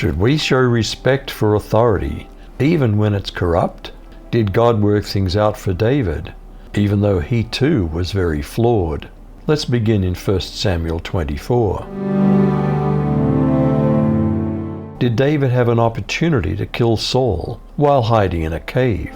Should we show respect for authority, even when it's corrupt? Did God work things out for David, even though he too was very flawed? Let's begin in 1 Samuel 24. Did David have an opportunity to kill Saul while hiding in a cave?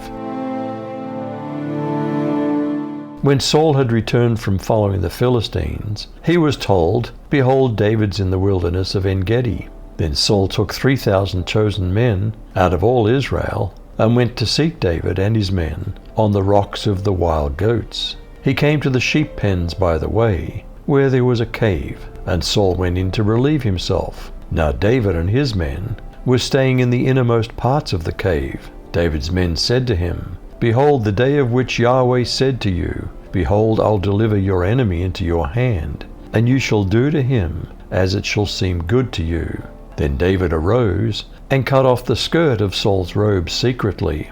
When Saul had returned from following the Philistines, he was told, "Behold, David's in the wilderness of En-gedi." Then Saul took 3,000 chosen men out of all Israel and went to seek David and his men on the rocks of the wild goats. He came to the sheep pens by the way, where there was a cave, and Saul went in to relieve himself. Now David and his men were staying in the innermost parts of the cave. David's men said to him, "Behold, the day of which Yahweh said to you, Behold, I'll deliver your enemy into your hand, and you shall do to him as it shall seem good to you." Then David arose and cut off the skirt of Saul's robe secretly.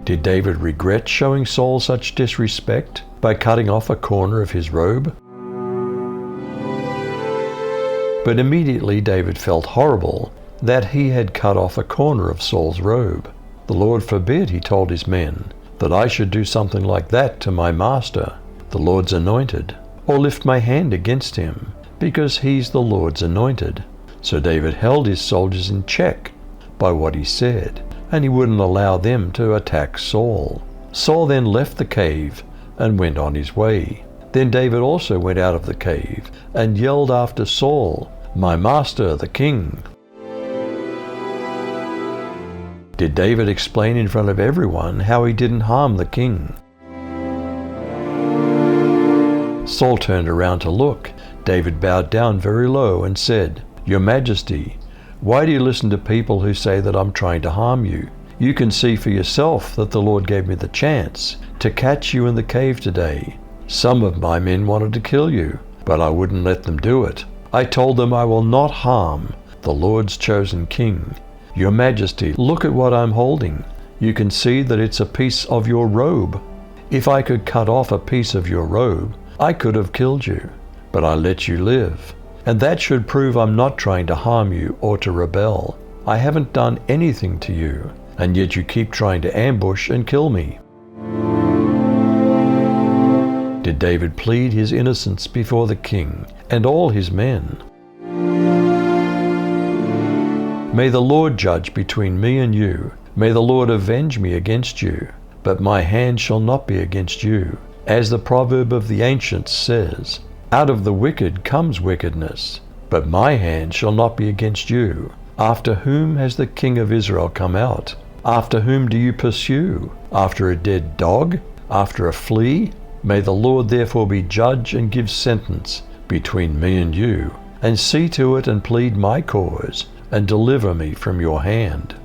Did David regret showing Saul such disrespect by cutting off a corner of his robe? But immediately David felt horrible that he had cut off a corner of Saul's robe. "The Lord forbid," he told his men, "that I should do something like that to my master, the Lord's anointed, or lift my hand against him, because he's the Lord's anointed." So David held his soldiers in check by what he said, and he wouldn't allow them to attack Saul. Saul then left the cave and went on his way. Then David also went out of the cave and yelled after Saul, "My master, the king." Did David explain in front of everyone how he didn't harm the king? Saul turned around to look. David bowed down very low and said, "Your Majesty, why do you listen to people who say that I'm trying to harm you? You can see for yourself that the Lord gave me the chance to catch you in the cave today. Some of my men wanted to kill you, but I wouldn't let them do it. I told them I will not harm the Lord's chosen king. Your Majesty, look at what I'm holding. You can see that it's a piece of your robe. If I could cut off a piece of your robe, I could have killed you, but I let you live. And that should prove I'm not trying to harm you or to rebel. I haven't done anything to you, and yet you keep trying to ambush and kill me." Did David plead his innocence before the king and all his men? "May the Lord judge between me and you. May the Lord avenge me against you, but my hand shall not be against you. As the proverb of the ancients says, out of the wicked comes wickedness, but my hand shall not be against you. After whom has the king of Israel come out? After whom do you pursue? After a dead dog? After a flea? May the Lord therefore be judge and give sentence between me and you, and see to it and plead my cause, and deliver me from your hand."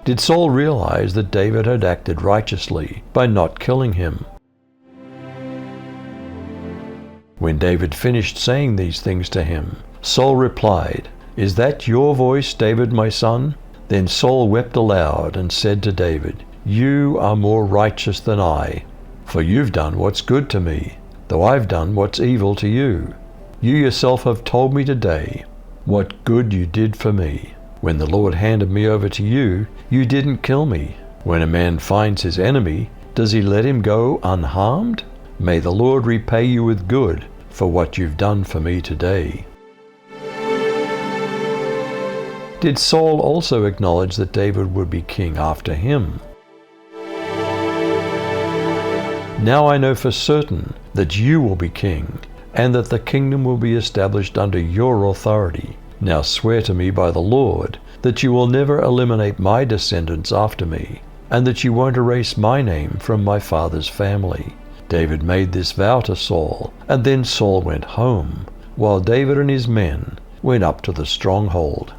Did Saul realize that David had acted righteously by not killing him? When David finished saying these things to him, Saul replied, "Is that your voice, David, my son?" Then Saul wept aloud and said to David, "You are more righteous than I, for you've done what's good to me, though I've done what's evil to you. You yourself have told me today what good you did for me. When the Lord handed me over to you, you didn't kill me. When a man finds his enemy, does he let him go unharmed? May the Lord repay you with good for what you've done for me today." Did Saul also acknowledge that David would be king after him? "Now I know for certain that you will be king, and that the kingdom will be established under your authority. Now swear to me by the Lord that you will never eliminate my descendants after me, and that you won't erase my name from my father's family." David made this vow to Saul, and then Saul went home, while David and his men went up to the stronghold.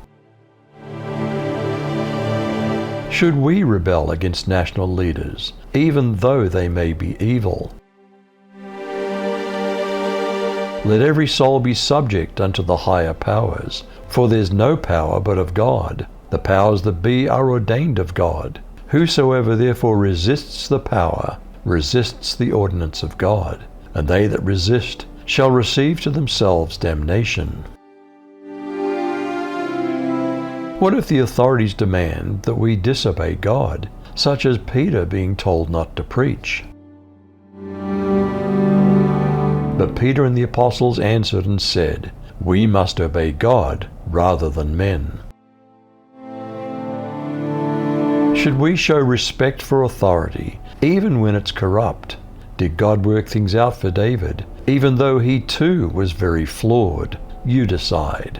Should we rebel against national leaders, even though they may be evil? Let every soul be subject unto the higher powers, for there's no power but of God. The powers that be are ordained of God. Whosoever therefore resists the power, resists the ordinance of God, and they that resist shall receive to themselves damnation. What if the authorities demand that we disobey God, such as Peter being told not to preach? But Peter and the apostles answered and said, "We must obey God rather than men." Should we show respect for authority, even when it's corrupt? Did God work things out for David, even though he too was very flawed? You decide.